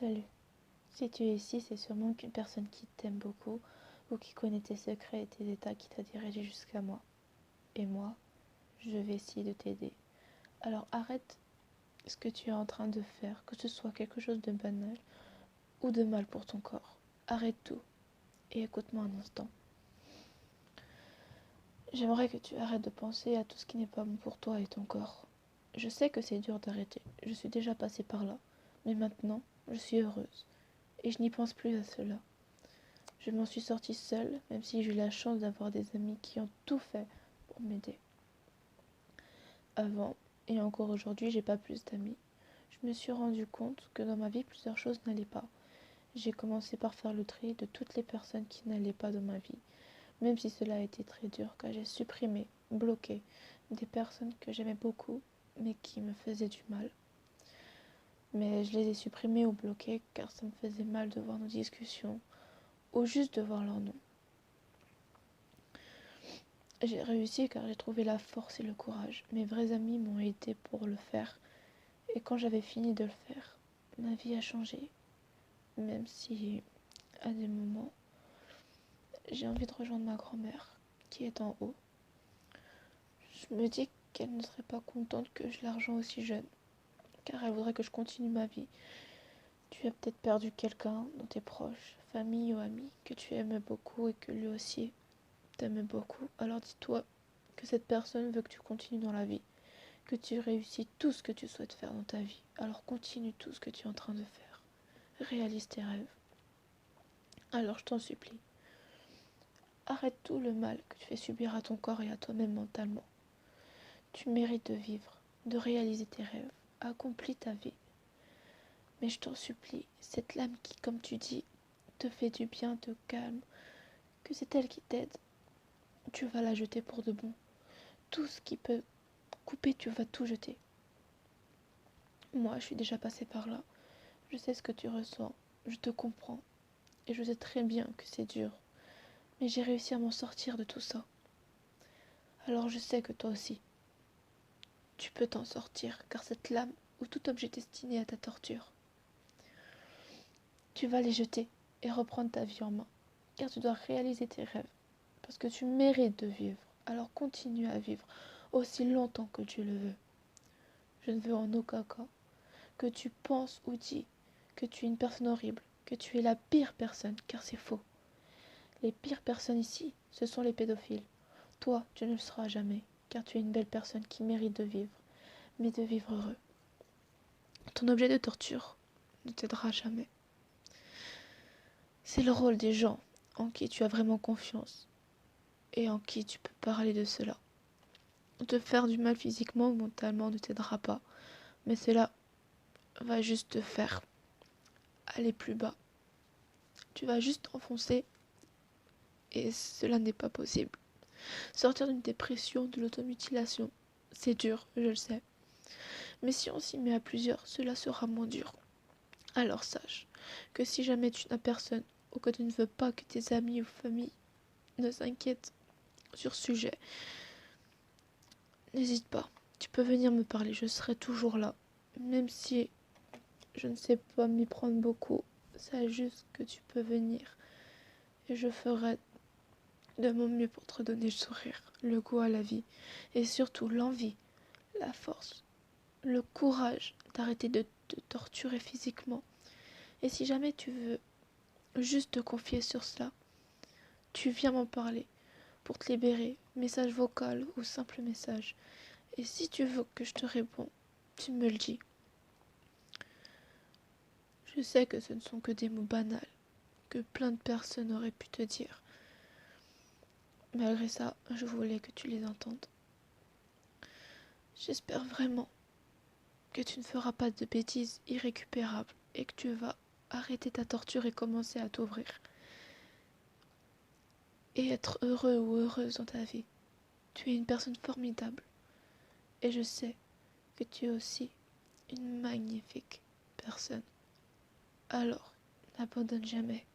Salut. Si tu es ici, c'est sûrement qu'une personne qui t'aime beaucoup ou qui connaît tes secrets et tes états qui t'a dirigé jusqu'à moi. Et moi, je vais essayer de t'aider. Alors arrête ce que tu es en train de faire, que ce soit quelque chose de banal ou de mal pour ton corps. Arrête tout et écoute-moi un instant. J'aimerais que tu arrêtes de penser à tout ce qui n'est pas bon pour toi et ton corps. Je sais que c'est dur d'arrêter, je suis déjà passée par là, mais maintenant, je suis heureuse et je n'y pense plus à cela. Je m'en suis sortie seule, même si j'ai eu la chance d'avoir des amis qui ont tout fait pour m'aider. Avant, et encore aujourd'hui, j'ai pas plus d'amis. Je me suis rendu compte que dans ma vie, plusieurs choses n'allaient pas. J'ai commencé par faire le tri de toutes les personnes qui n'allaient pas dans ma vie, même si cela a été très dur, car j'ai supprimé, bloqué des personnes que j'aimais beaucoup, mais qui me faisaient du mal. Mais je les ai supprimées ou bloquées car ça me faisait mal de voir nos discussions, ou juste de voir leur nom. J'ai réussi car j'ai trouvé la force et le courage. Mes vrais amis m'ont aidé pour le faire. Et quand j'avais fini de le faire, ma vie a changé. Même si, à des moments, j'ai envie de rejoindre ma grand-mère, qui est en haut. Je me dis qu'elle ne serait pas contente que je la rejoigne aussi jeune, car elle voudrait que je continue ma vie. Tu as peut-être perdu quelqu'un dans tes proches, famille ou amis, que tu aimais beaucoup et que lui aussi t'aimait beaucoup. Alors dis-toi que cette personne veut que tu continues dans la vie, que tu réussis tout ce que tu souhaites faire dans ta vie. Alors continue tout ce que tu es en train de faire. Réalise tes rêves. Alors je t'en supplie, arrête tout le mal que tu fais subir à ton corps et à toi-même mentalement. Tu mérites de vivre, de réaliser tes rêves. Accomplis ta vie. Mais je t'en supplie, cette lame qui, comme tu dis, te fait du bien, te calme, que c'est elle qui t'aide, tu vas la jeter pour de bon. Tout ce qui peut couper, tu vas tout jeter. Moi, je suis déjà passée par là. Je sais ce que tu ressens. Je te comprends. Et je sais très bien que c'est dur. Mais j'ai réussi à m'en sortir de tout ça. Alors je sais que toi aussi, tu peux t'en sortir, car cette lame ou tout objet destiné à ta torture, tu vas les jeter et reprendre ta vie en main. Car tu dois réaliser tes rêves. Parce que tu mérites de vivre. Alors continue à vivre aussi longtemps que tu le veux. Je ne veux en aucun cas que tu penses ou dis que tu es une personne horrible, que tu es la pire personne, car c'est faux. Les pires personnes ici, ce sont les pédophiles. Toi, tu ne le seras jamais, car tu es une belle personne qui mérite de vivre, mais de vivre heureux. Ton objet de torture ne t'aidera jamais. C'est le rôle des gens en qui tu as vraiment confiance et en qui tu peux parler de cela. Te faire du mal physiquement ou mentalement ne t'aidera pas, mais cela va juste te faire aller plus bas. Tu vas juste t'enfoncer et cela n'est pas possible. Sortir d'une dépression, de l'automutilation, c'est dur, je le sais. Mais si on s'y met à plusieurs, cela sera moins dur. Alors sache que si jamais tu n'as personne ou que tu ne veux pas que tes amis ou famille ne s'inquiètent sur ce sujet, n'hésite pas. Tu peux venir me parler, je serai toujours là. Même si je ne sais pas m'y prendre beaucoup, sache juste que tu peux venir. Et je ferai de mon mieux pour te donner le sourire, le goût à la vie. Et surtout l'envie, la force, le courage d'arrêter de te torturer physiquement. Et si jamais tu veux juste te confier sur cela, tu viens m'en parler pour te libérer, message vocal ou simple message. Et si tu veux que je te réponde, tu me le dis. Je sais que ce ne sont que des mots banals, que plein de personnes auraient pu te dire. Malgré ça, je voulais que tu les entendes. J'espère vraiment que tu ne feras pas de bêtises irrécupérables et que tu vas arrêter ta torture et commencer à t'ouvrir. Et être heureux ou heureuse dans ta vie. Tu es une personne formidable. Et je sais que tu es aussi une magnifique personne. Alors, n'abandonne jamais.